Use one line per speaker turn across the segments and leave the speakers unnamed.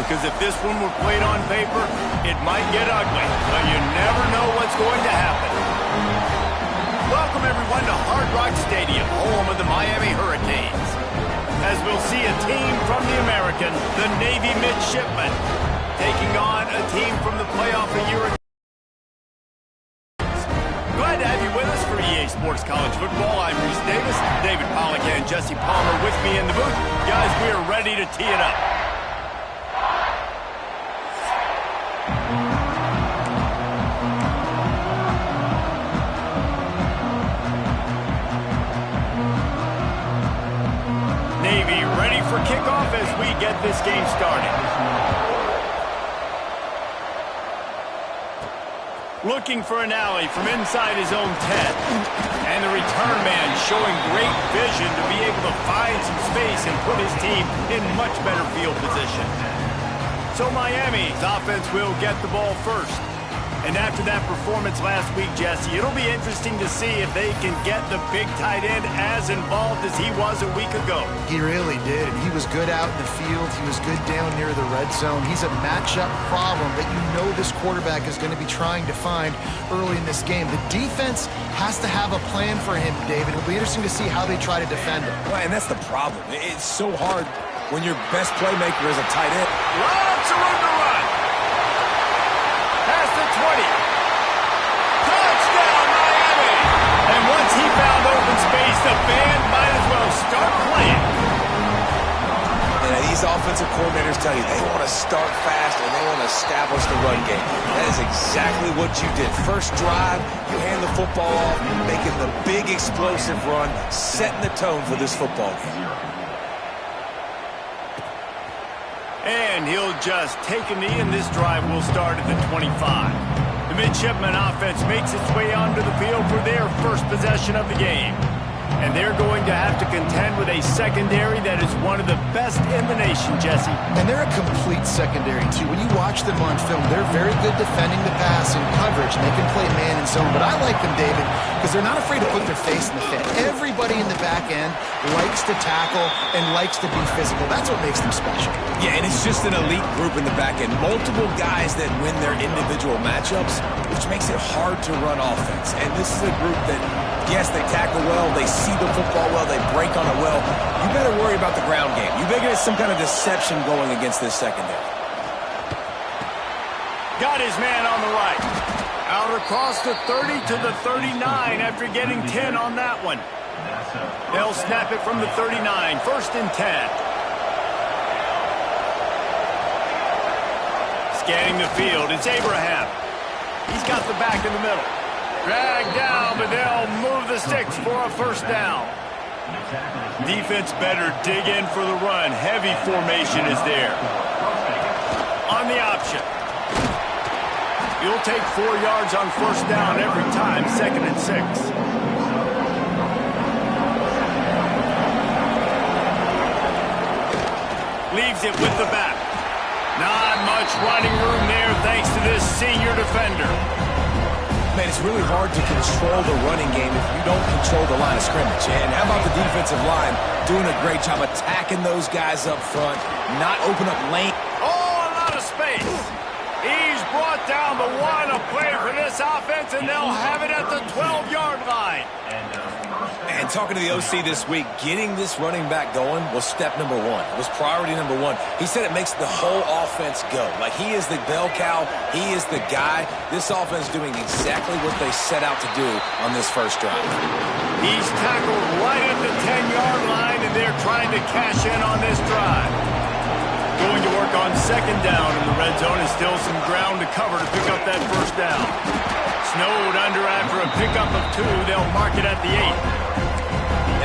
because if this one were played on paper, it might get ugly, but you never know what's going to happen. Welcome, everyone, to Hard Rock Stadium, home of the Miami Hurricanes. As we'll see a team from the American, the Navy Midshipmen, taking on a team from the playoff a year ago. Glad to have you with us for EA Sports College Football. I'm Reese Davis, David Pollock and Jesse Palmer with me in the booth. Guys, we are ready to tee it up. Navy ready for kickoff as we get this game started. Looking for an alley from inside his own 10. And the return man showing great vision to be able to find some space and put his team in much better field position. So Miami's offense will get the ball first. And after that performance last week, Jesse, it'll be interesting to see if they can get the big tight end as involved as he was a week ago.
He really did. He was good out in the field. He was good down near the red zone. He's a matchup problem that you know this quarterback is going to be trying to find early in this game. The defense has to have a plan for him, David. It'll be interesting to see how they try to defend him.
Well, and that's the problem. It's so hard when your best playmaker is a tight end.
Lots of room to run. Past the 20. Touchdown, Miami! And once he found open space, the band might as well start playing.
And these offensive coordinators tell you they want to start fast and they want to establish the run game. That is exactly what you did. First drive, you hand the football off, making the big explosive run, setting the tone for this football game.
And he'll just take a knee, and this drive will start at the 25. The Midshipman offense makes its way onto the field for their first possession of the game. And they're going to have to contend with a secondary that is one of the best in the nation, Jesse.
And they're a complete secondary, too. When you watch them on film, they're very good defending the pass and coverage, and they can play man and zone. But I like them, David, because they're not afraid to put their face in the fit. Everybody in the back end likes to tackle and likes to be physical. That's what makes them special.
Yeah, and it's just an elite group in the back end. Multiple guys that win their individual matchups, which makes it hard to run offense. And this is a group that, yes, they tackle well, they see the football well, they break on it well. You better worry about the ground game. You better get some kind of deception going against this secondary.
Got his man on the right. Out across the 30 to the 39 after getting 10 on that one. They'll snap it from the 39. First and 10. Scanning the field, it's Abraham. He's got the back in the middle. Dragged down, but they'll move the sticks for a first down. Defense better dig in for the run. Heavy formation is there. On the option. You'll take 4 yards on first down every time, 2nd and 6. Leaves it with the back. Not much running room there thanks to this senior defender.
Man, it's really hard to control the running game if you don't control the line of scrimmage. And how about the defensive line doing a great job attacking those guys up front, not open up lane.
Oh, a lot of space. He's brought down the one, a play for this offense, and they'll have it at the 12-yard line.
And talking to the OC this week, getting this running back going was step number one. It was priority number one. He said it makes the whole offense go. Like, he is the bell cow. He is the guy. This offense doing exactly what they set out to do on this first drive.
He's tackled right at the 10-yard line, and they're trying to cash in on this drive. Going to work on second down in the red zone, and still some ground to cover to pick up that first down. Snowed under after a pickup of 2. They'll mark it at the 8.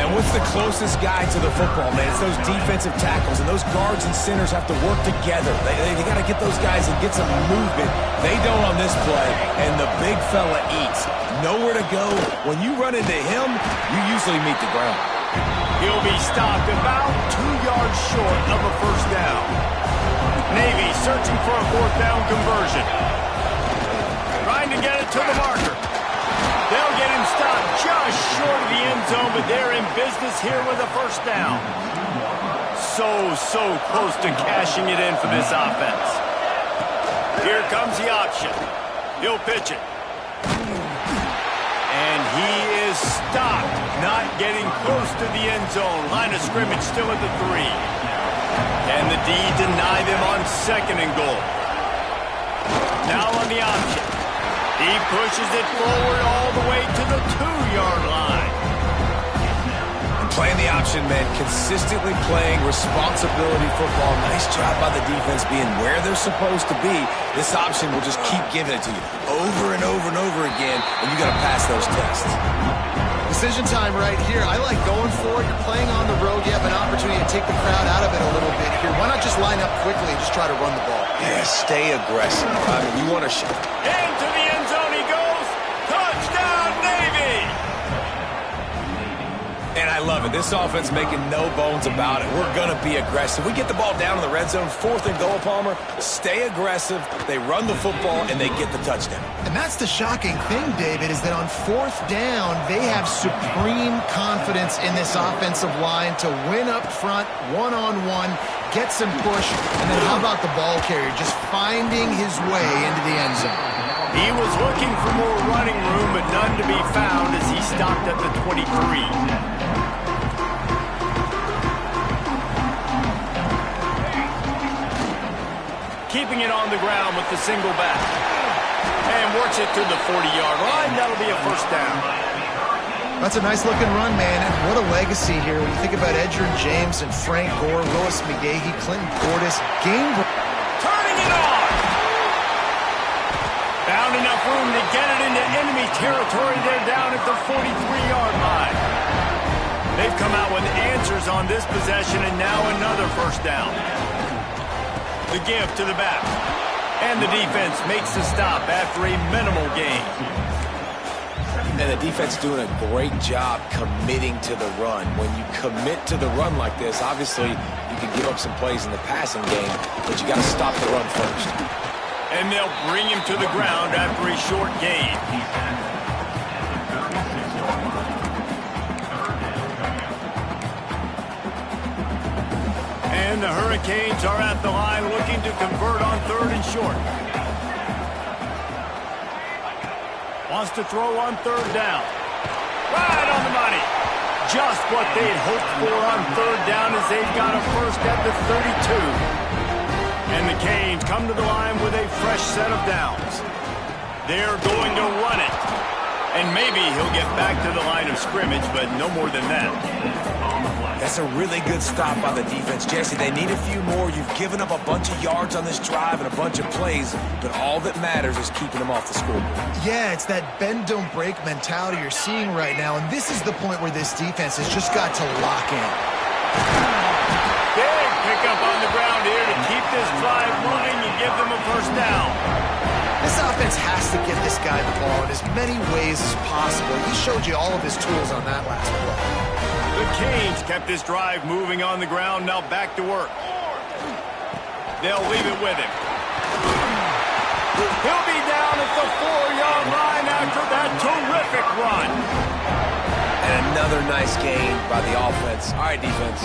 And what's the closest guy to the football, man? It's those defensive tackles, and those guards and centers have to work together. They got to get those guys and get some movement. They don't on this play, and the big fella eats. Nowhere to go. When you run into him, you usually meet the ground.
He'll be stopped about 2 yards short of a first down. Navy searching for a fourth down conversion. Trying to get it to the marker. They'll get him stopped just short of the end zone, but they're in business here with a first down. so close to cashing it in for this offense. Here comes the option. He'll pitch it. And he is stopped, not getting close to the end zone. Line of scrimmage still at the 3. Can the D deny them on 2nd and goal? Now on the option. He pushes it forward all the way to the 2-yard line.
Playing the option, man, consistently playing responsibility football. Nice job by the defense being where they're supposed to be. This option will just keep giving it to you over and over and over again, and you got to pass those tests.
Decision time right here. I like going for it. You're playing on the road. You have an opportunity to take the crowd out of it a little bit here. Why not just line up quickly and just try to run the ball?
Yeah, stay aggressive. I mean, you want to shoot.
Into the end zone he goes. Touchdown, Navy!
And I love it. This offense making no bones about it. We're going to be aggressive. We get the ball down in the red zone, 4th and goal, Palmer. Stay aggressive. They run the football, and they get the touchdown.
And that's the shocking thing, David, is that on 4th down, they have supreme confidence in this offensive line to win up front, one-on-one, get some push, and then how about the ball carrier just finding his way into the end zone?
He was looking for more running room, but none to be found as he stopped at the 23. Keeping it on the ground with the single back. And works it to the 40-yard line. That'll be a 1st down.
That's a nice-looking run, man, and what a legacy here. When you think about Edgerrin James and Frank Gore, Willis McGahee, Clinton Portis, game...
Turning it on! Found enough room to get it into enemy territory. They're down at the 43-yard line. They've come out with answers on this possession, and now another 1st down. The give to the back. And the defense makes the stop after a minimal gain.
And the defense doing a great job committing to the run. When you commit to the run like this, obviously you can give up some plays in the passing game, but you got to stop the run first.
And they'll bring him to the ground after a short gain. And the Hurricanes are at the line looking to convert on 3rd and short. Wants to throw on 3rd down. Right on the money. Just what they'd hoped for on 3rd down as they've got a 1st at the 32. And the Canes come to the line with a fresh set of downs. They're going to run it. And maybe he'll get back to the line of scrimmage, but no more than that.
That's a really good stop by the defense. Jesse, they need a few more. You've given up a bunch of yards on this drive and a bunch of plays, but all that matters is keeping them off the scoreboard.
Yeah, it's that bend, don't break mentality you're seeing right now, and this is the point where this defense has just got to lock in.
Big pickup on the ground here to keep this drive moving and give them a 1st down.
This offense has to get this guy the ball in as many ways as possible. He showed you all of his tools on that last play.
The Canes kept this drive moving on the ground, now back to work. They'll leave it with him. He'll be down at the 4-yard line after that terrific run.
And another nice gain by the offense. All right, defense,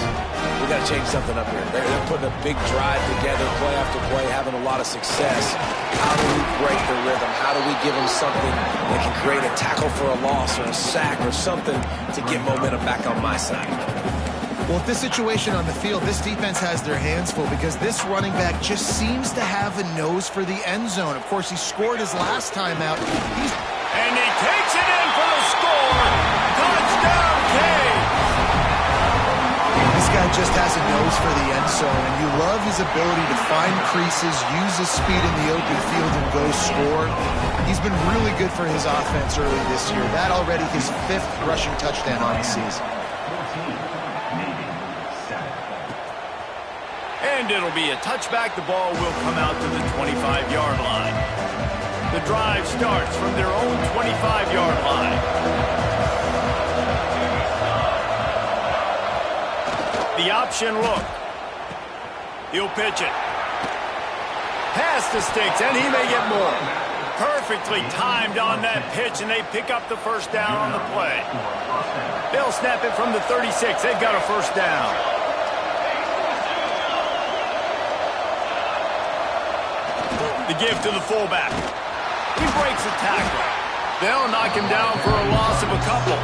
we got to change something up here. They're putting a big drive together, play after play, having a lot of success. How do we break the rhythm? How do we give them something that can create a tackle for a loss or a sack or something to get momentum back on my side?
Well, with this situation on the field, this defense has their hands full because this running back just seems to have a nose for the end zone. Of course, he scored his last time out.
And he takes it in for the score. Touchdown, Canes!
This guy just has a nose for the end zone, and you love his ability to find creases, use his speed in the open field, and go score. He's been really good for his offense early this year. That already his 5th rushing touchdown on the season.
And it'll be a touchback. The ball will come out to the 25-yard line. The drive starts from their own 25-yard line. The option look. He'll pitch it. Past the sticks, and he may get more. Perfectly timed on that pitch, and they pick up the 1st down on the play. They'll snap it from the 36. They've got a 1st down. The give to the fullback. He breaks a tackle. They'll knock him down for a loss of a couple.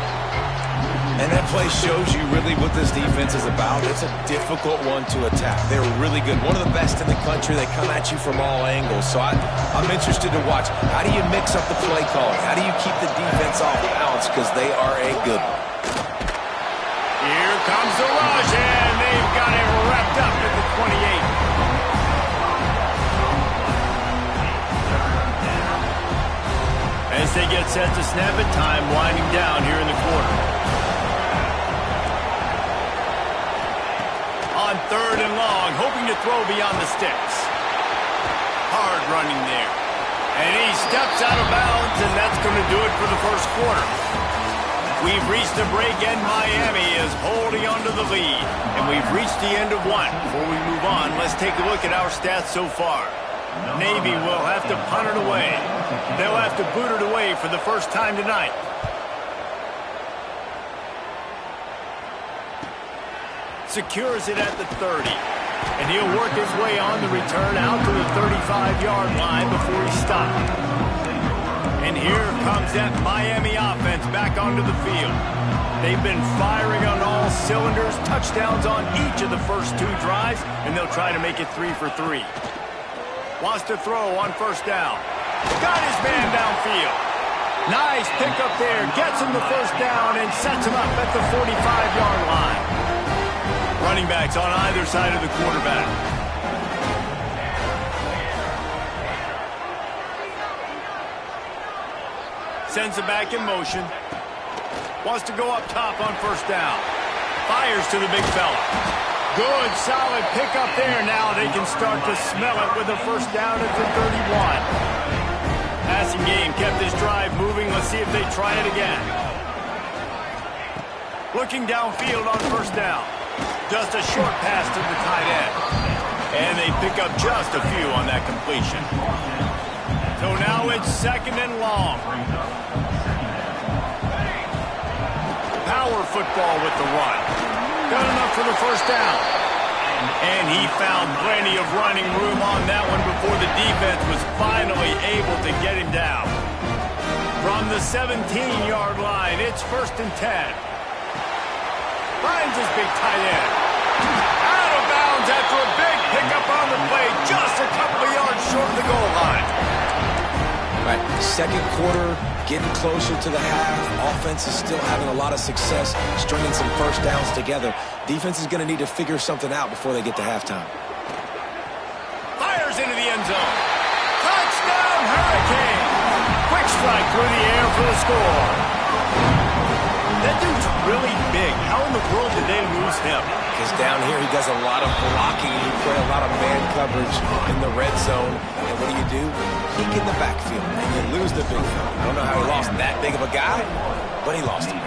And that play shows you really what this defense is about. It's a difficult one to attack. They're really good. One of the best in the country. They come at you from all angles. So I'm interested to watch. How do you mix up the play calling? How do you keep the defense off balance? Because they are a good one.
Here comes the rush, and they've got it wrapped up at the 28. As they get set to snap it, time winding down here in the quarter. On 3rd and long, hoping to throw beyond the sticks. Hard running there. And he steps out of bounds, and that's going to do it for the first quarter. We've reached a break, and Miami is holding on to the lead. And we've reached the end of one. Before we move on, let's take a look at our stats so far. Navy will have to punt it away. They'll have to boot it away for the first time tonight. Secures it at the 30. And he'll work his way on the return out to the 35-yard line before he stopped. And here comes that Miami offense back onto the field. They've been firing on all cylinders, touchdowns on each of the first 2 drives, and they'll try to make it 3 for 3. Wants to throw on 1st down. Got his man downfield. Nice pickup there. Gets him the 1st down and sets him up at the 45-yard line. Running backs on either side of the quarterback. Sends it back in motion. Wants to go up top on 1st down. Fires to the big fella. Good, solid pickup there. Now they can start to smell it with a 1st down at the 31. Passing game kept this drive moving. Let's see if they try it again. Looking downfield on 1st down. Just a short pass to the tight end. And they pick up just a few on that completion. So now it's 2nd and long. Power football with the run. Got enough for the 1st down. And he found plenty of running room on that one before the defense was finally able to get him down. From the 17-yard line, it's 1st and 10. Finds his big tight end. Out of bounds after a big pickup on the play, just a couple of yards short of the goal line.
Right, 2nd quarter, getting closer to the half. Offense is still having a lot of success stringing some 1st downs together. Defense is going to need to figure something out before they get to halftime.
Fires into the end zone. Touchdown, Hurricane. Quick strike through the air for the score. That dude's really big. How in the world did they lose him?
Because down here he does a lot of blocking. He plays a lot of man coverage in the red zone. And what do? Peek in the backfield, and you lose the big fella. I don't know how he lost that big of a guy, but he lost him.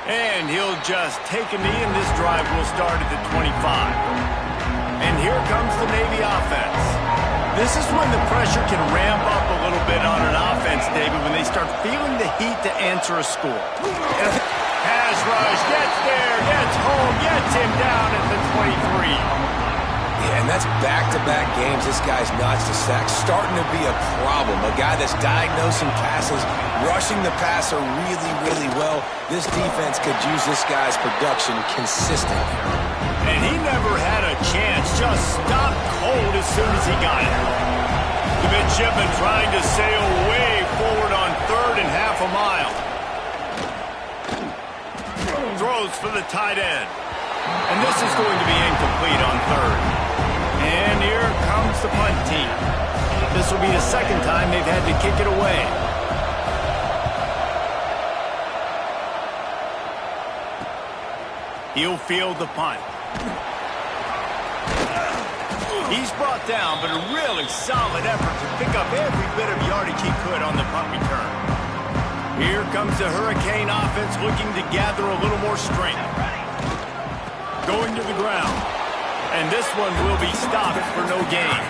And he'll just take a knee, and this drive will start at the 25. And here comes the Navy offense. This is when the pressure can ramp up a little bit on an offense, David, when they start feeling the heat to answer a score. Pass rush, gets there, gets home, gets him down at the 23.
Yeah, and that's back-to-back games. This guy's notched a sack, starting to be a problem. A guy that's diagnosing passes, rushing the passer really, really well. This defense could use this guy's production consistently.
And he never had a chance, just stopped cold as soon as he got it. The midshipman trying to sail way forward on 3rd and half a mile. Throws for the tight end. And this is going to be incomplete on 3rd. And here comes the punt team. This will be the 2nd time they've had to kick it away. He'll field the punt. He's brought down, but a really solid effort to pick up every bit of yardage he could on the punt return. Here comes the Hurricane offense looking to gather a little more strength. Going to the ground. And this one will be stopped for no gain.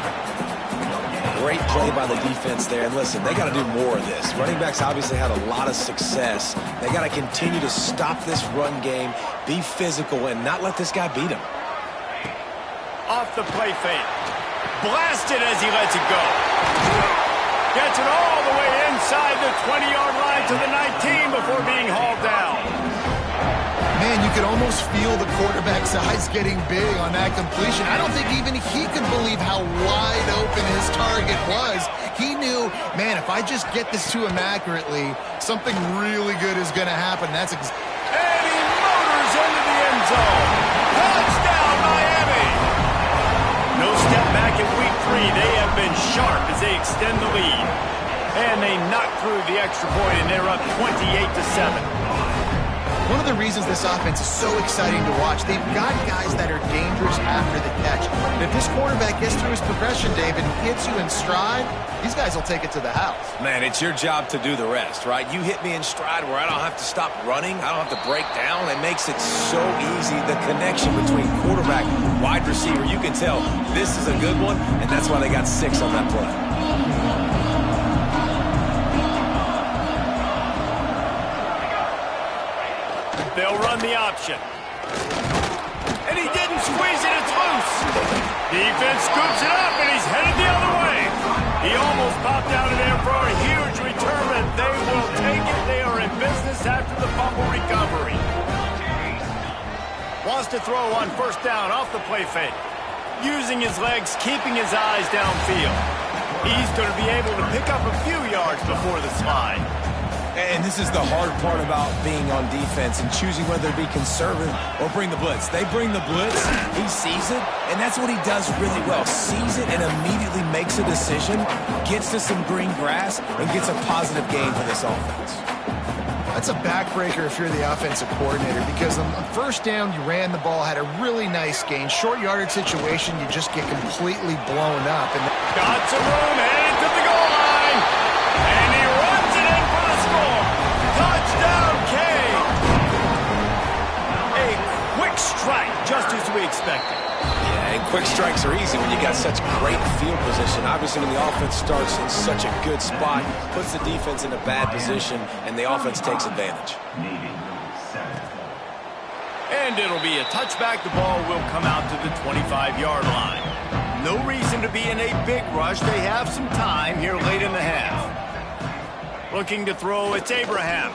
Great play by the defense there. And listen, they got to do more of this. Running backs obviously had a lot of success. They got to continue to stop this run game, be physical, and not let this guy beat them.
Off the play fake. Blasted as he lets it go. Gets it all the way inside the 20-yard line to the 19 before being hauled down.
Man, you could almost feel the quarterback's eyes getting big on that completion. I don't think even he could believe how wide open his target was. He knew, man, if I just get this to him accurately, something really good is going to happen.
And he motors into the end zone. Touchdown, Miami! No step back in week 3. They have been sharp as they extend the lead. And they knock through the extra point, and they're up 28-7.
One of the reasons this offense is so exciting to watch, they've got guys that are dangerous after the catch. And if this quarterback gets through his progression, David, and hits you in stride, these guys will take it to the house.
Man, it's your job to do the rest, right? You hit me in stride where I don't have to stop running. I don't have to break down. It makes it so easy. The connection between quarterback and wide receiver, you can tell this is a good one, and that's why they got 6 on that play.
They'll run the option. And he didn't squeeze it, it's loose. Defense scoops it up, and he's headed the other way. He almost popped out of there for a huge return, and they will take it. They are in business after the fumble recovery. Wants to throw on first down off the play fake. Using his legs, keeping his eyes downfield. He's going to be able to pick up a few yards before the slide.
And this is the hard part about being on defense and choosing whether to be conservative or bring the blitz. They bring the blitz, he sees it, and that's what he does really well. Sees it and immediately makes a decision, gets to some green grass, and gets a positive gain for this offense.
That's a backbreaker if you're the offensive coordinator, because on first down, you ran the ball, had a really nice gain. Short yardage situation, you just get completely blown up. And
got some room, headed to the goal line, and he runs it in for the score. Touchdown, Kane. A quick strike, just as we expected.
Yeah, and quick strikes are easy when you got such great field position. Obviously, when the offense starts in such a good spot, puts the defense in a bad position, and the offense takes advantage.
And it'll be a touchback. The ball will come out to the 25-yard line. No reason to be in a big rush. They have some time here late in the half. Looking to throw, it's Abraham.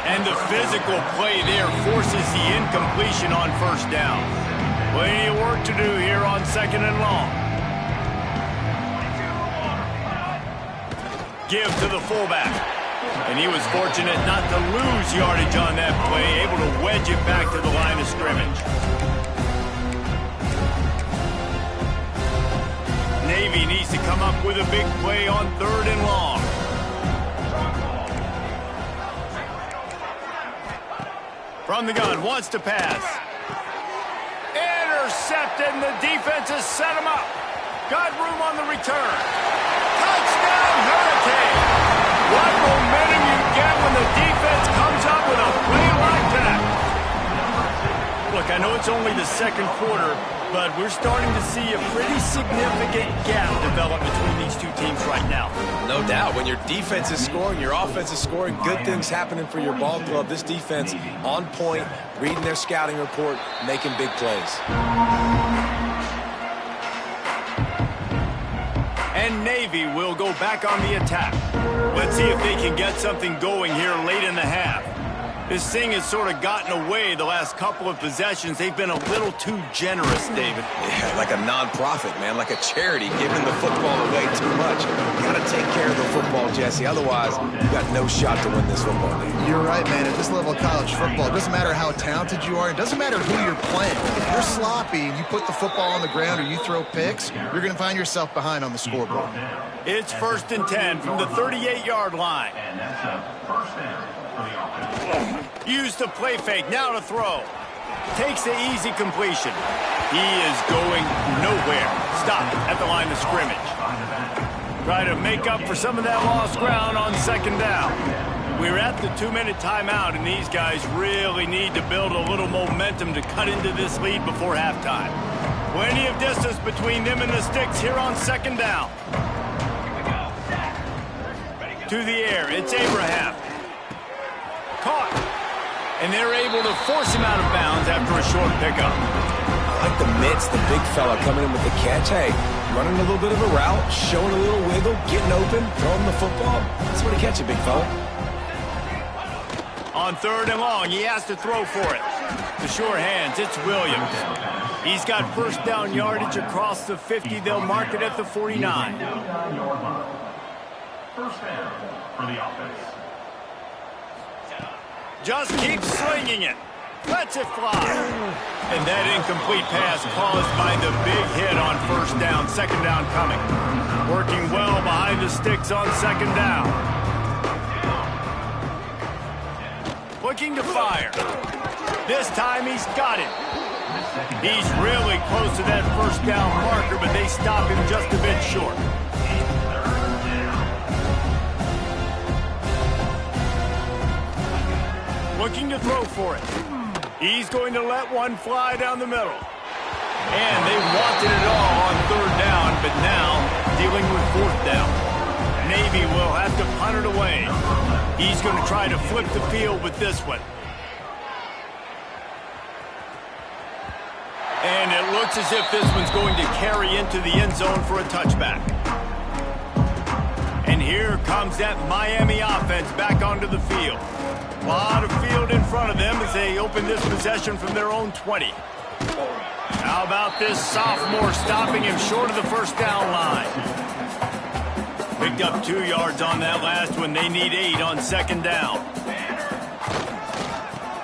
And the physical play there forces the incompletion on first down. Plenty of work to do here on second and long. Give to the fullback. And he was fortunate not to lose yardage on that play, able to wedge it back to the line of scrimmage. Navy needs to come up with a big play on third and long. From the gun, wants to pass. Intercepted, and the defense has set him up. Got room on the return. Touchdown, Hurricane! What momentum you get when the defense comes up with a play like that. Look, I know it's only the second quarter, but we're starting to see a pretty significant gap develop between these two teams right now.
No doubt. When your defense is scoring, your offense is scoring, good things happening for your ball club. This defense on point, reading their scouting report, making big plays.
And Navy will go back on the attack. Let's see if they can get something going here late in the half. This thing has sort of gotten away the last couple of possessions. They've been a little too generous, David.
Yeah, like a non-profit, man, like a charity, giving the football away too much. You got to take care of the football, Jesse. Otherwise, you got no shot to win this football game.
You're right, man. At this level of college football, it doesn't matter how talented you are. It doesn't matter who you're playing. If you're sloppy and you put the football on the ground or you throw picks, you're going to find yourself behind on the scoreboard.
It's 1st and 10 from the 38-yard line. Used the play fake, now to throw. Takes the easy completion. He is going nowhere. Stop at the line of scrimmage. Try to make up for some of that lost ground on second down. We're at the 2-minute timeout, and these guys really need to build a little momentum to cut into this lead before halftime. Plenty of distance between them and the sticks here on second down. To the air, it's Abraham. Caught. And they're able to force him out of bounds after a short pickup.
I like with the mitts, the big fella coming in with the catch. Hey, running a little bit of a route, showing a little wiggle, getting open, throwing the football. That's where to catch it, big fella.
On 3rd and long, he has to throw for it. The sure hands, it's Williams. He's got first down yardage across the 50. They'll mark it at the 49.
First down for the offense.
Just keeps slinging it. Lets it fly. And that incomplete pass caused by the big hit on first down. Second down coming. Working well behind the sticks on second down. Looking to fire. This time he's got it. He's really close to that first down marker, but they stop him just a bit short. Looking to throw for it. He's going to let one fly down the middle. And they wanted it all on 3rd down, but now dealing with 4th down. Navy will have to punt it away. He's going to try to flip the field with this one. And it looks as if this one's going to carry into the end zone for a touchback. And here comes that Miami offense back onto the field. A lot of field in front of them as they open this possession from their own 20. How about this sophomore stopping him short of the first down line? Picked up 2 yards on that last one. They need 8 on second down.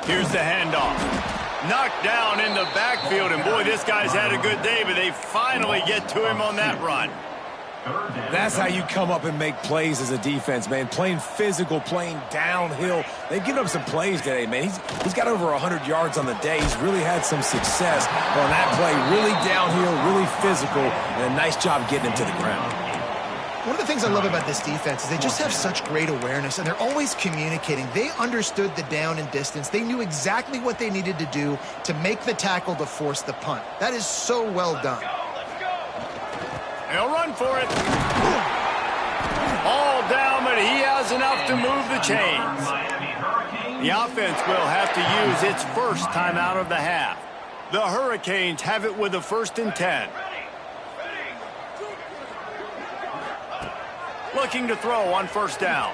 Here's the handoff. Knocked down in the backfield, and boy, this guy's had a good day, but they finally get to him on that run.
That's how you come up and make plays as a defense, man. Playing physical, playing downhill. They've given up some plays today, man. He's got over 100 yards on the day. He's really had some success on that play. Really downhill, really physical, and a nice job getting him to the ground.
One of the things I love about this defense is they just have such great awareness, and they're always communicating. They understood the down and distance. They knew exactly what they needed to do to make the tackle to force the punt. That is so well done.
He'll run for it. All down, but he has enough to move the chains. The offense will have to use its first time out of the half. The Hurricanes have it with a 1st and 10. Looking to throw on first down.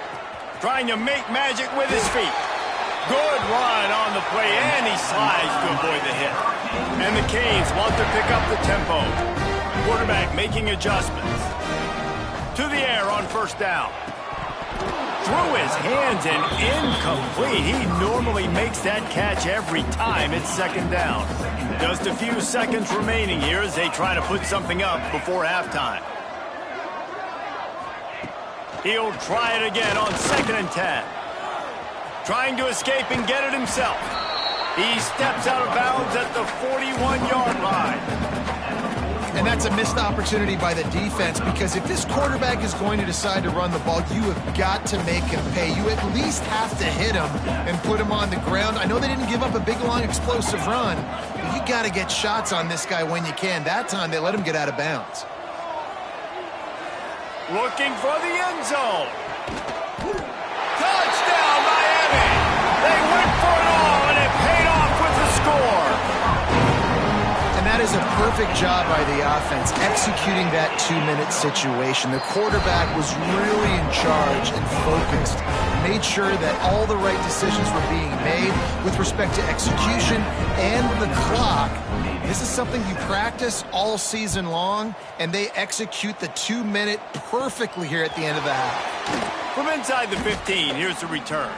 Trying to make magic with his feet. Good run on the play, and he slides to avoid the hit. And the Canes want to pick up the tempo. Quarterback making adjustments. To the air on first down. Through his hands and incomplete. He normally makes that catch every time it's second down. Just a few seconds remaining here as they try to put something up before halftime. He'll try it again on 2nd and 10. Trying to escape and get it himself. He steps out of bounds at the 41-yard line.
And that's a missed opportunity by the defense, because if this quarterback is going to decide to run the ball, you have got to make him pay. You at least have to hit him and put him on the ground. I know they didn't give up a big, long, explosive run, but you got to get shots on this guy when you can. That time they let him get out of bounds.
Looking for the end zone. Touchdown, Miami! They went for it all, and it paid off with the score.
And that is a perfect job by the offense, executing that 2-minute situation. The quarterback was really in charge and focused. Made sure that all the right decisions were being made with respect to execution and the clock. This is something you practice all season long, and they execute the 2-minute perfectly here at the end of the half.
From inside the 15, here's the return.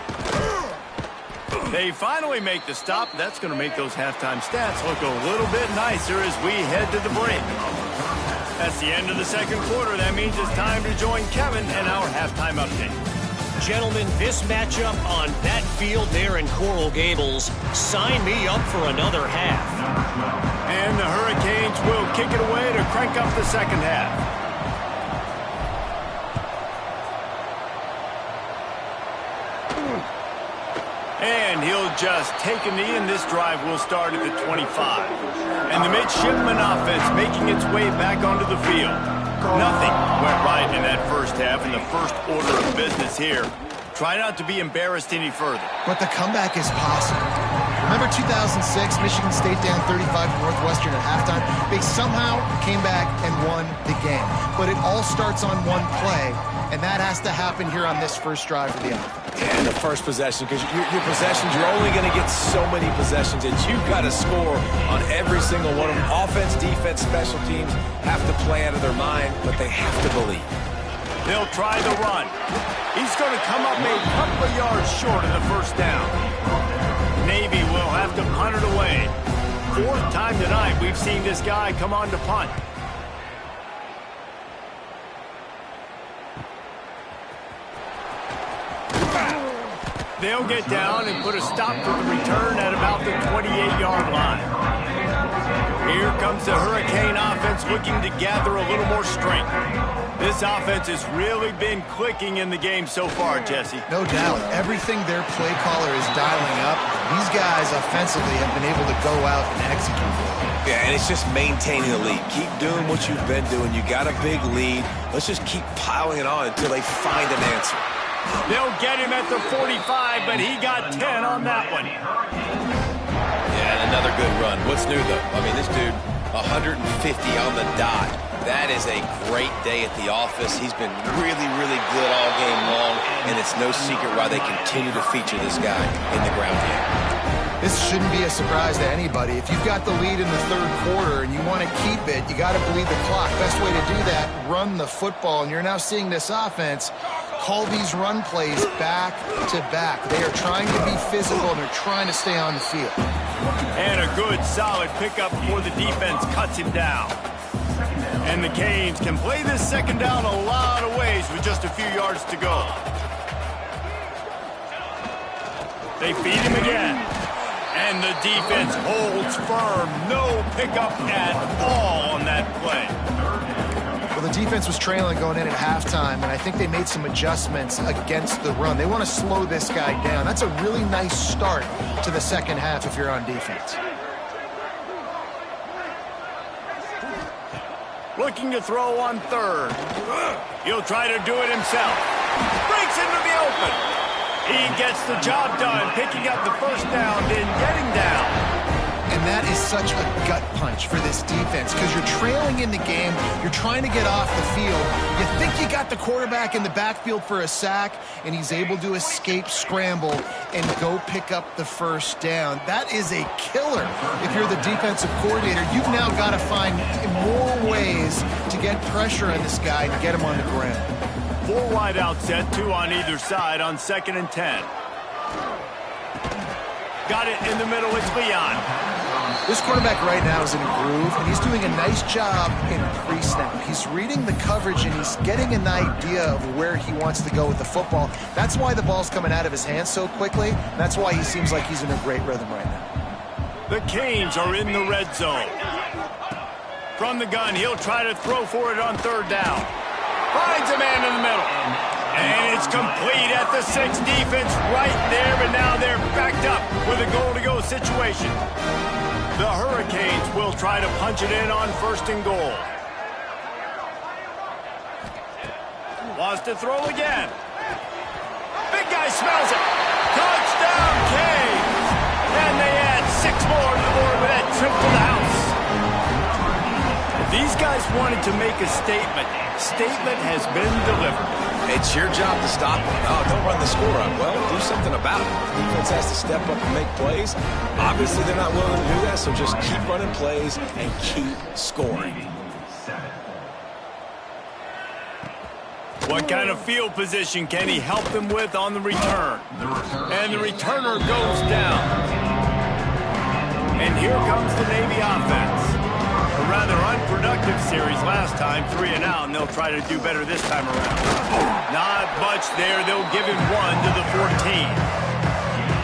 They finally make the stop. That's going to make those halftime stats look a little bit nicer as we head to the break. That's the end of the second quarter. That means it's time to join Kevin and our halftime update.
Gentlemen, this matchup on that field there in Coral Gables, sign me up for another half.
And the Hurricanes will kick it away to crank up the second half. And he'll just take a knee, and this drive will start at the 25. And the midshipman offense making its way back onto the field. Nothing went right in that first half, and the first order of business here. Try not to be embarrassed any further.
But the comeback is possible. Remember 2006, Michigan State down 35 to Northwestern at halftime? They somehow came back and won the game. But it all starts on one play, and that has to happen here on this first drive for the offense.
Yeah, the first possession, because your possessions, you're only going to get so many possessions, and you've got to score on every single one of them. Offense, defense, special teams have to play out of their mind, but they have to believe.
They'll try the run. He's going to come up a couple of yards short of the first down. Navy will have to punt it away. Fourth time tonight we've seen this guy come on to punt. They'll get down and put a stop to the return at about the 28-yard line. Here comes the Hurricane offense looking to gather a little more strength. This offense has really been clicking in the game so far, Jesse.
No doubt. Everything their play caller is dialing up, these guys offensively have been able to go out and execute.
Yeah, and it's just maintaining the lead. Keep doing what you've been doing. You got a big lead. Let's just keep piling it on until they find an answer.
They'll get him at the 45, but he got 10 on that one.
Yeah, and another good run. What's new, though? I mean, this dude, 150 on the dot. That is a great day at the office. He's been really, really good all game long, and it's no secret why they continue to feature this guy in the ground game.
This shouldn't be a surprise to anybody. If you've got the lead in the third quarter and you want to keep it, you got to bleed the clock. Best way to do that, run the football. And you're now seeing this offense call these run plays back to back. They are trying to be physical, and they're trying to stay on the field.
And a good, solid pickup before the defense cuts him down. And the Canes can play this second down a lot of ways with just a few yards to go. They feed him again. And the defense holds firm. No pickup at all on that play.
Well, the defense was trailing going in at halftime, and I think they made some adjustments against the run. They want to slow this guy down. That's a really nice start to the second half if you're on defense.
Looking to throw on third. He'll try to do it himself. Breaks into the open. He gets the job done, picking up the first down, then getting down.
And that is such a gut punch for this defense because you're trailing in the game. You're trying to get off the field. You think you got the quarterback in the backfield for a sack, and he's able to escape, scramble, and go pick up the first down. That is a killer. If you're the defensive coordinator, you've now got to find more ways to get pressure on this guy and get him on the ground.
4 wide out set, 2 on either side on 2nd and 10. Got it in the middle, it's Leon.
This quarterback right now is in a groove, and he's doing a nice job in pre-snap. He's reading the coverage, and he's getting an idea of where he wants to go with the football. That's why the ball's coming out of his hands so quickly. That's why he seems like he's in a great rhythm right now.
The Canes are in the red zone. From the gun, he'll try to throw for it on third down. Finds a man in the middle. And it's complete at the 6. Defense right there, but now they're backed up with a goal-to-go situation. The Hurricanes will try to punch it in on 1st and goal. Wants to throw again. Big guy smells it. Touchdown, Canes. And they add 6 more to the board with that trip to the house. These guys wanted to make a statement. Statement has been delivered.
It's your job to stop them. Oh, don't run the score up. Well, do something about it. The defense has to step up and make plays. Obviously, they're not willing to do that, so just keep running plays and keep scoring.
What kind of field position can he help them with on the return? And the returner goes down. And here comes the Navy offense. A rather unproductive series last time, 3 and out, and they'll try to do better this time around. Not much there. They'll give him 1 to the 14.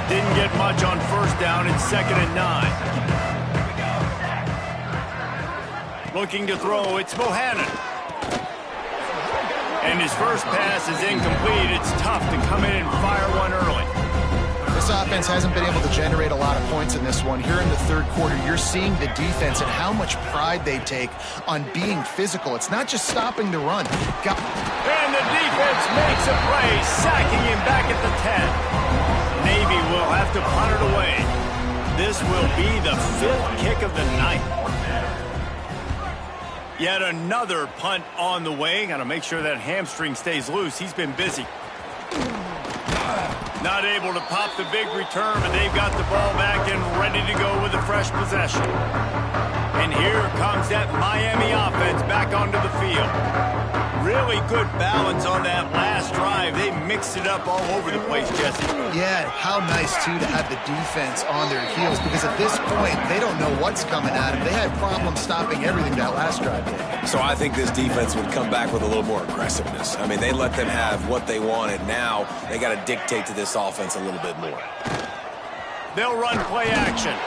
Didn't get much on 1st down. It's 2nd and 9. Looking to throw, it's Bohannon. And his first pass is incomplete. It's tough to come in and fire one early.
This offense hasn't been able to generate a lot of points in this one. Here in the third quarter, you're seeing the defense and how much pride they take on being physical. It's not just stopping the run.
And the defense makes a play, sacking him back at the 10. Navy will have to punt it away. This will be the 5th kick of the night. Yet another punt on the way. Got to make sure that hamstring stays loose. He's been busy. Not able to pop the big return, but they've got the ball back and ready to go with a fresh possession. And here comes that Miami offense back onto the field. Really good balance on that last drive. They mixed it up all over the place, Jesse.
Yeah, how nice, too, to have the defense on their heels, because at this point, they don't know what's coming at them. They had problems stopping everything that last drive did.
So I think this defense would come back with a little more aggressiveness. I mean, they let them have what they wanted. Now they got to dictate to this offense a little bit more.
They'll run play action.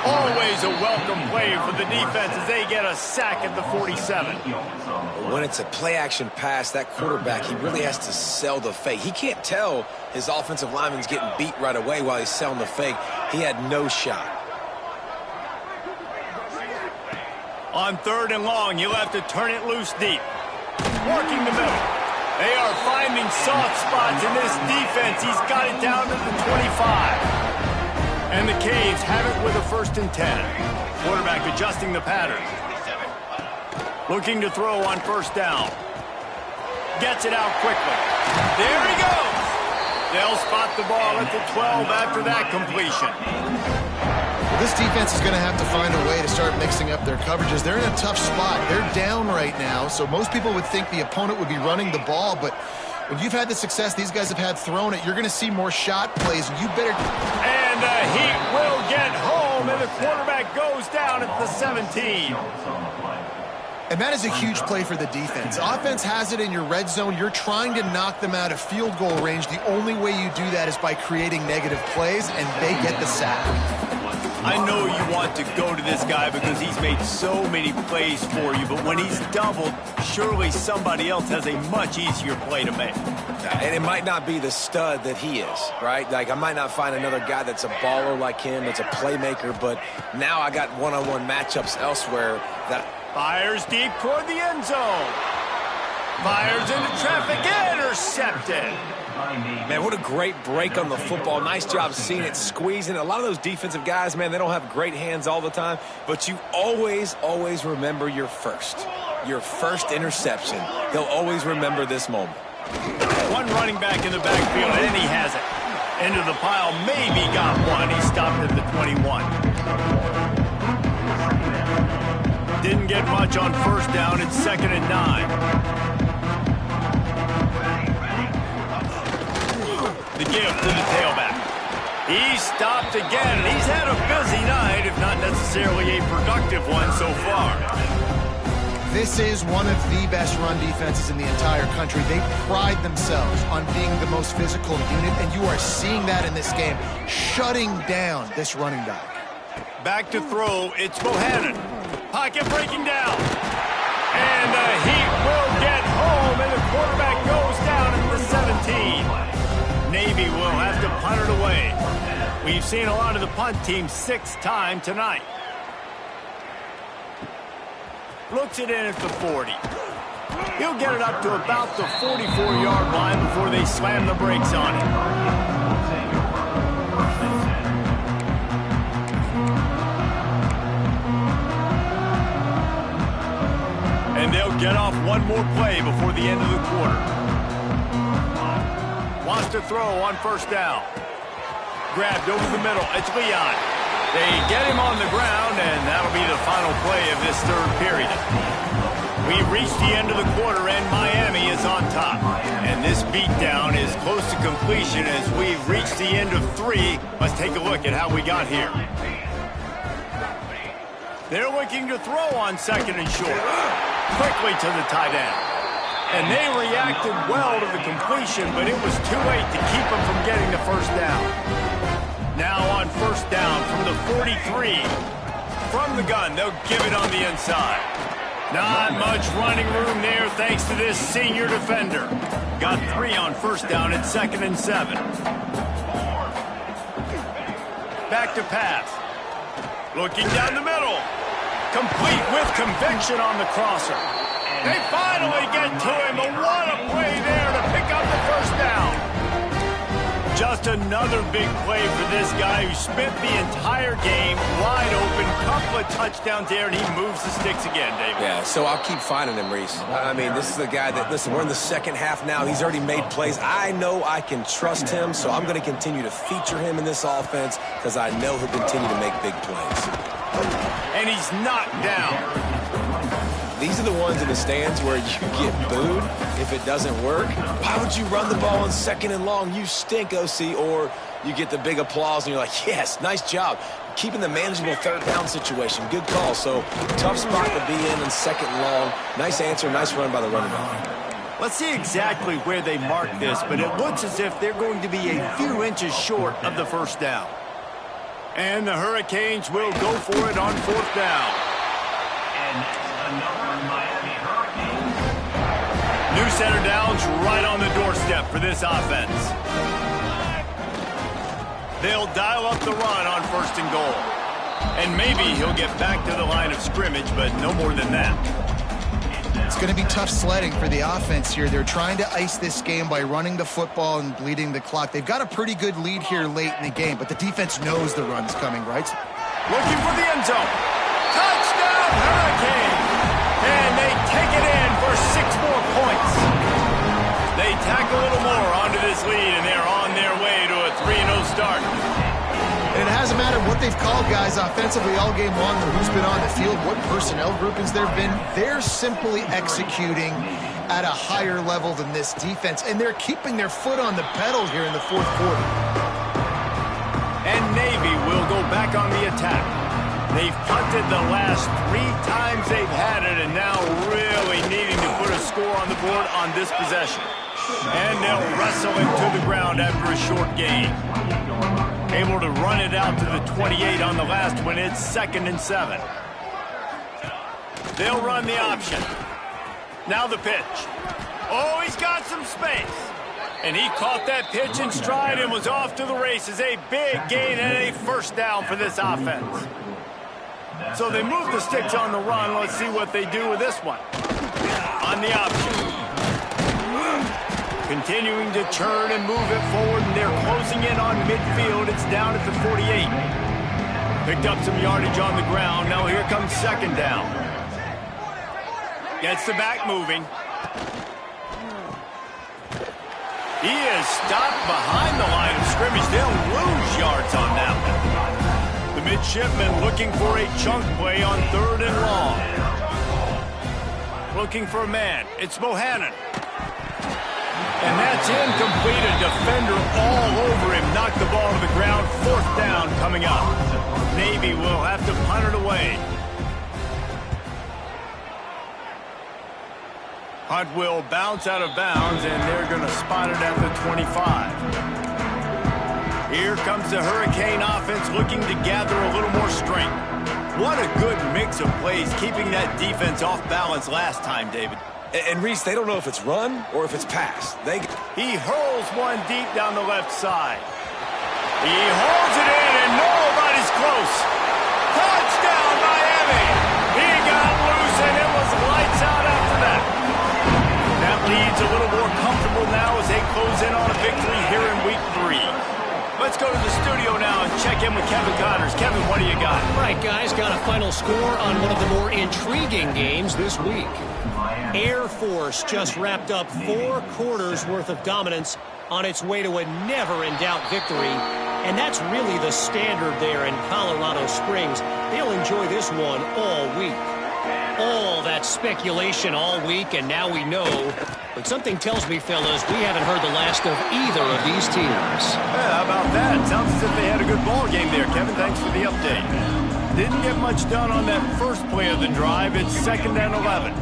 Always a welcome play for the defense as they get a sack at the 47.
When it's a play-action pass, that quarterback, he really has to sell the fake. He can't tell his offensive lineman's getting beat right away while he's selling the fake. He had no shot.
On 3rd and long, you'll have to turn it loose deep. Working the middle. They are finding soft spots in this defense. He's got it down to the 25. And the Caves have it with a 1st and 10. Quarterback adjusting the pattern. Looking to throw on 1st down. Gets it out quickly. There he goes. They'll spot the ball at the 12 after that completion.
This defense is going to have to find a way to start mixing up their coverages. They're in a tough spot. They're down right now, so most people would think the opponent would be running the ball, but when you've had the success these guys have had throwing it, you're going to see more shot plays, and you better...
And the Heat will get home, and the quarterback goes down at the 17.
And that is a huge play for the defense. Offense has it in your red zone. You're trying to knock them out of field goal range. The only way you do that is by creating negative plays, and they get the sack.
I know you want to go to this guy because he's made so many plays for you, but when he's doubled, surely somebody else has a much easier play to make.
And it might not be the stud that he is, right? Like, I might not find another guy that's a baller like him, that's a playmaker, but now I got one-on-one matchups elsewhere that...
Fires deep toward the end zone. Fires into traffic, intercepted.
Man, what a great break on the football. Nice job seeing it, squeezing. A lot of those defensive guys, man, they don't have great hands all the time, but you always remember your first interception. They'll always remember this moment.
One running back in the backfield, and he has it. Into the pile, maybe got one. He stopped at the 21. Didn't get much on 1st down. It's 2nd and 9. The give to the tailback. He's stopped again, and he's had a busy night, if not necessarily a productive one so far.
This is one of the best run defenses in the entire country. They pride themselves on being the most physical unit, and you are seeing that in this game, shutting down this running back.
Back to throw, it's Bohannon. Pocket breaking down. And the Heat will get home, and the quarterback goes down at the 17. Navy will have to punt it away. We've seen a lot of the punt team 6 times tonight. Looks it in at the 40. He'll get it up to about the 44-yard line before they slam the brakes on it. And they'll get off one more play before the end of the quarter. Wants to throw on 1st down. Grabbed over the middle. It's Leon. They get him on the ground, and that'll be the final play of this 3rd period. We've reached the end of the quarter, and Miami is on top. And this beatdown is close to completion as we've reached the end of 3. Let's take a look at how we got here. They're looking to throw on 2nd and short. Quickly to the tight end. And they reacted well to the completion, but it was too late to keep them from getting the 1st down. Now on 1st down from the 43. From the gun, they'll give it on the inside. Not much running room there thanks to this senior defender. Got 3 on 1st down at 2nd and 7. Back to pass. Looking down the middle. Complete with conviction on the crosser. They finally get to him, but what a play there to pick up the 1st down. Just another big play for this guy who spent the entire game wide open. Couple of touchdowns there, and he moves the sticks again, David.
Yeah, so I'll keep finding him, Reese. I mean, this is the guy that, listen, we're in the second half now. He's already made plays. I know I can trust him, so I'm going to continue to feature him in this offense because I know he'll continue to make big plays.
And he's knocked down.
These are the ones in the stands where you get booed if it doesn't work. Why would you run the ball on 2nd and long? You stink, OC. Or you get the big applause and you're like, yes, nice job. Keeping the manageable 3rd down situation. Good call. So tough spot to be in 2nd and long. Nice answer, nice run by the running back.
Let's see exactly where they mark this, but it looks as if they're going to be a few inches short of the 1st down. And the Hurricanes will go for it on 4th down. New center downs right on the doorstep for this offense. They'll dial up the run on 1st and goal. And maybe he'll get back to the line of scrimmage, but no more than that.
It's going to be tough sledding for the offense here. They're trying to ice this game by running the football and bleeding the clock. They've got a pretty good lead here late in the game, but the defense knows the run's coming, right?
Looking for the end zone. Touchdown, Hurricane! And they take it in for 6 more points. They tack a little more onto this lead, and they're on their way to a 3-0 start.
And it hasn't mattered what they've called, guys, offensively all game long, or who's been on the field, what personnel groupings there have been. They're simply executing at a higher level than this defense, and they're keeping their foot on the pedal here in the 4th quarter.
And Navy will go back on the attack. They've punted the last 3 times they've had it, and now really needing to put a score on the board on this possession. And they'll wrestle him to the ground after a short gain. Able to run it out to the 28 on the last one. It's 2nd and 7. They'll run the option. Now the pitch. Oh, he's got some space. And he caught that pitch in stride and was off to the races. A big gain and a 1st down for this offense. So they move the sticks on the run. Let's see what they do with this one. On the option. Continuing to turn and move it forward, and they're closing in on midfield. It's down at the 48. Picked up some yardage on the ground. Now here comes 2nd down. Gets the back moving. He is stopped behind the line of scrimmage. They'll lose yards on that one. The midshipman looking for a chunk play on 3rd and long. Looking for a man. It's Bohannon. And that's incomplete. A defender all over him. Knocked the ball to the ground. 4th down coming up. Navy will have to punt it away. Punt will bounce out of bounds, and they're going to spot it at the 25. Here comes the Hurricane offense looking to gather a little more strength. What a good mix of plays, keeping that defense off balance last time, David.
And Reese, they don't know if it's run or if it's pass.
He hurls one deep down the left side. He holds it in, and nobody's close. Touchdown, Miami! He got loose, and it was lights out after that. That lead's a little more comfortable now as they close in on a victory here in Week 3. Let's go to the studio now and check in with Kevin Connors. Kevin, what do you got?
Right, guys, got a final score on one of the more intriguing games this week. Air Force just wrapped up 4 quarters worth of dominance on its way to a never-in-doubt victory. And that's really the standard there in Colorado Springs. They'll enjoy this one all week. All that speculation all week, and now we know. But something tells me, fellas, we haven't heard the last of either of these teams.
Yeah, how about that? Sounds as if they had a good ball game there, Kevin. Thanks for the update. Didn't get much done on that first play of the drive. It's 2nd and 11.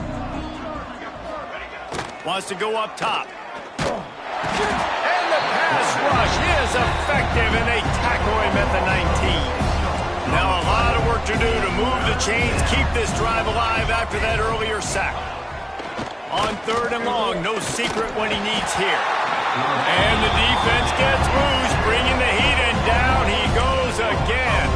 Wants to go up top. And the pass rush is effective, and they tackle him at the 19. Now a lot of work to do to move the chains, keep this drive alive after that earlier sack. On 3rd and long, no secret what he needs here. And the defense gets loose, bringing the heat, and down he goes again.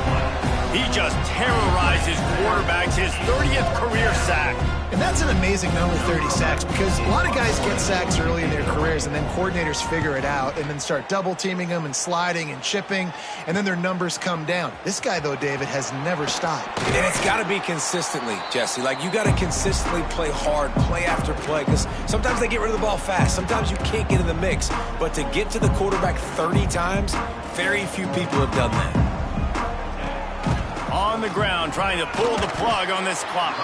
He just terrorizes quarterbacks, his 30th career sack.
And that's an amazing number, 30 sacks, because a lot of guys get sacks early in their careers, and then coordinators figure it out and then start double-teaming them and sliding and chipping, and then their numbers come down. This guy, though, David, has never stopped.
And it's got to be consistently, Jesse. Like, you got to consistently play hard, play after play, because sometimes they get rid of the ball fast. Sometimes you can't get in the mix. But to get to the quarterback 30 times, very few people have done that.
On the ground, trying to pull the plug on this clock.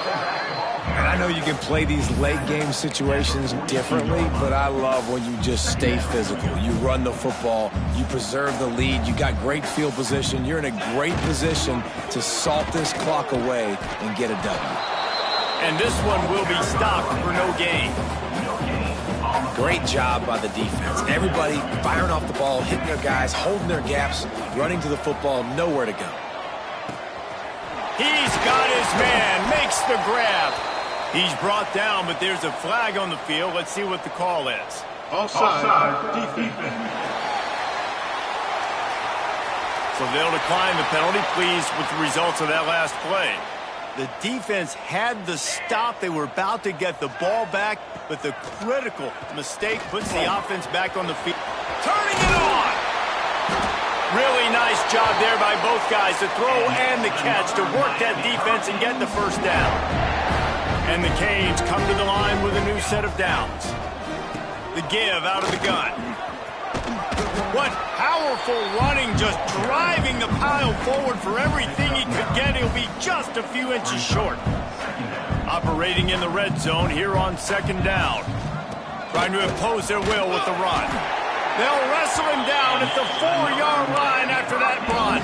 And I know you can play these late game situations differently, but I love when you just stay physical. You run the football, you preserve the lead, you got great field position, you're in a great position to salt this clock away and get a W.
And this one will be stopped for no gain.
Great job by the defense. Everybody firing off the ball, hitting their guys, holding their gaps, running to the football, nowhere to go.
He's got his man, makes the grab. He's brought down, but there's a flag on the field. Let's see what the call is.
Offside, defense.
So they'll decline the penalty, pleased with the results of that last play. The defense had the stop. They were about to get the ball back, but the critical mistake puts the offense back on the field. Turning it on! Really nice job there by both guys to throw and the catch to work that defense and get the first down. And the Canes come to the line with a new set of downs. The give out of the gun. What powerful running, just driving the pile forward for everything he could get. He'll be just a few inches short. Operating in the red zone here on second down. Trying to impose their will with the run. They'll wrestle him down at the 4-yard line after that run.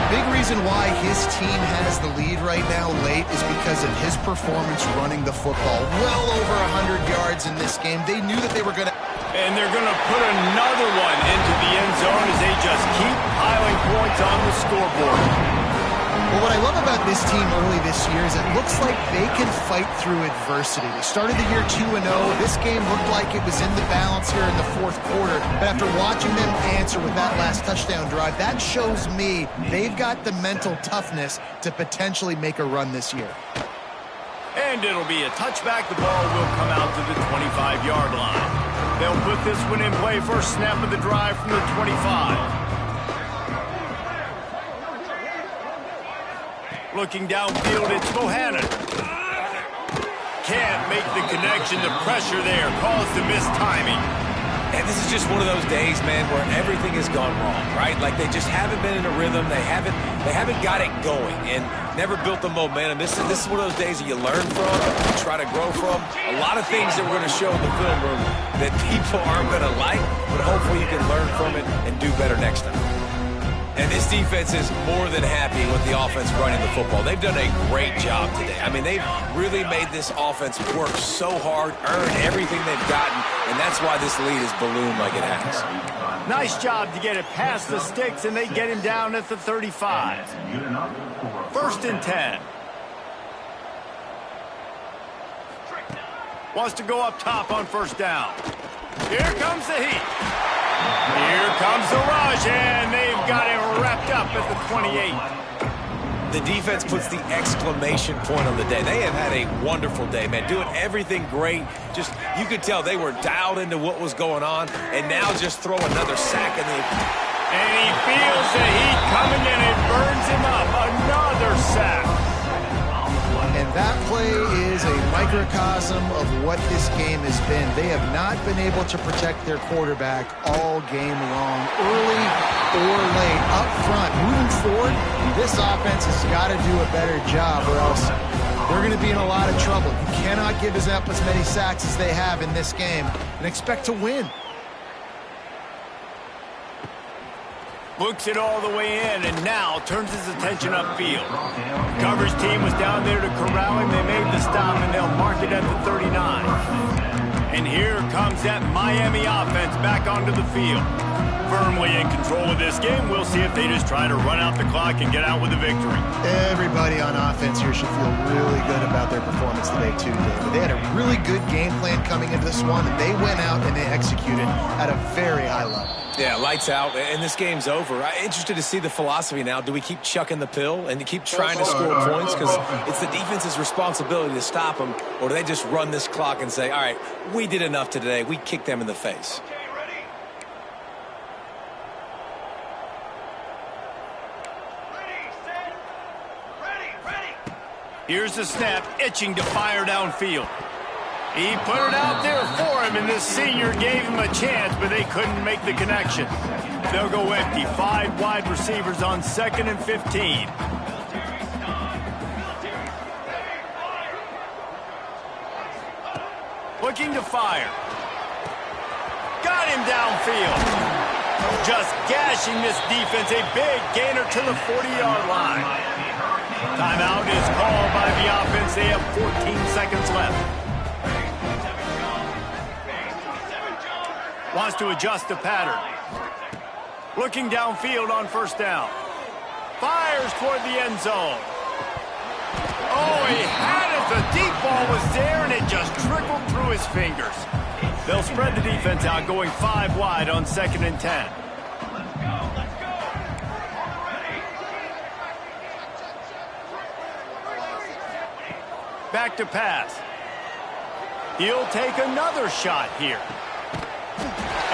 Big reason why his team has the lead right now late is because of his performance running the football. Well over 100 yards in this game. They knew that they were going to...
And they're going to put another one into the end zone as they just keep piling points on the scoreboard.
Well, what I love about this team early this year is it looks like they can fight through adversity. They started the year 2-0. This game looked like it was in the balance here in the fourth quarter. But after watching them answer with that last touchdown drive, that shows me they've got the mental toughness to potentially make a run this year.
And it'll be a touchback. The ball will come out to the 25-yard line. They'll put this one in play. First snap of the drive from the 25. Looking downfield, it's Bohannon. Can't make the connection. The pressure there caused the missed timing.
And this is just one of those days, man, where everything has gone wrong, right? Like they just haven't been in a rhythm. They haven't got it going and never built the momentum. This is one of those days that you learn from, you try to grow from. A lot of things that we're going to show in the film room that people aren't going to like, but hopefully you can learn from it and do better next time. And this defense is more than happy with the offense running the football. They've done a great job today. I mean, they've really made this offense work so hard, earn everything they've gotten, and that's why this lead is ballooned like it has.
Nice job to get it past the sticks, and they get him down at the 35. First and 10. Wants to go up top on first down. Here comes the heat. Here comes the rush, and they've got it wrapped up at the 28.
The defense puts the exclamation point on the day. They have had a wonderful day, man, doing everything great. Just, you could tell they were dialed into what was going on, and now just throw another sack in the...
And he feels the heat coming, and it burns him up. Another sack.
And that play is a microcosm of what this game has been. They have not been able to protect their quarterback all game long, early or late, up front. Moving forward, this offense has got to do a better job or else they're going to be in a lot of trouble. You cannot give up as many sacks as they have in this game and expect to win.
Looks it all the way in, and now turns his attention upfield. Coverage team was down there to corral him. They made the stop, and they'll mark it at the 39. And here comes that Miami offense back onto the field. Firmly in control of this game. We'll see if they just try to run out the clock and get out with a victory.
Everybody on offense here should feel really good about their performance today, too, David. They had a really good game plan coming into this one, and they went out and they executed at a very high level.
Yeah, lights out, and this game's over. I'm interested to see the philosophy now. Do we keep chucking the pill and keep trying to score points because it's the defense's responsibility to stop them, or do they just run this clock and say, all right, we did enough today. We kicked them in the face.
Here's the snap, itching to fire downfield. He put it out there for him, and this senior gave him a chance, but they couldn't make the connection. They'll go empty. 5 wide receivers on 2nd and 15. Looking to fire. Got him downfield. Just gashing this defense. A big gainer to the 40-yard line. Timeout is called by the offense. They have 14 seconds left. Wants to adjust the pattern. Looking downfield on 1st down. Fires toward the end zone. Oh, he had it. The deep ball was there, and it just trickled through his fingers. They'll spread the defense out, going 5 wide on 2nd and 10. Back to pass. He'll take another shot here.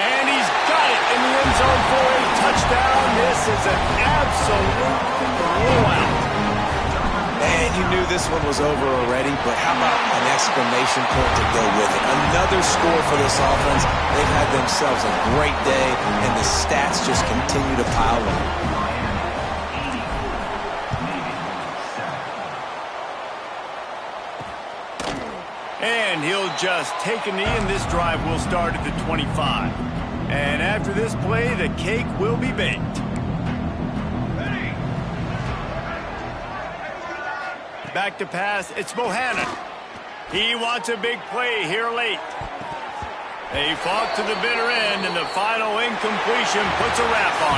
And he's got it in the end zone for a touchdown. This is an absolute blowout.
And you knew this one was over already, but how about an exclamation point to go with it? Another score for this offense. They've had themselves a great day, and the stats just continue to pile up.
And he'll just take a knee, and this drive will start at the 25. And after this play, the cake will be baked. Back to pass, it's Bohannon. He wants a big play here late. They fought to the bitter end, and the final incompletion puts a wrap on it.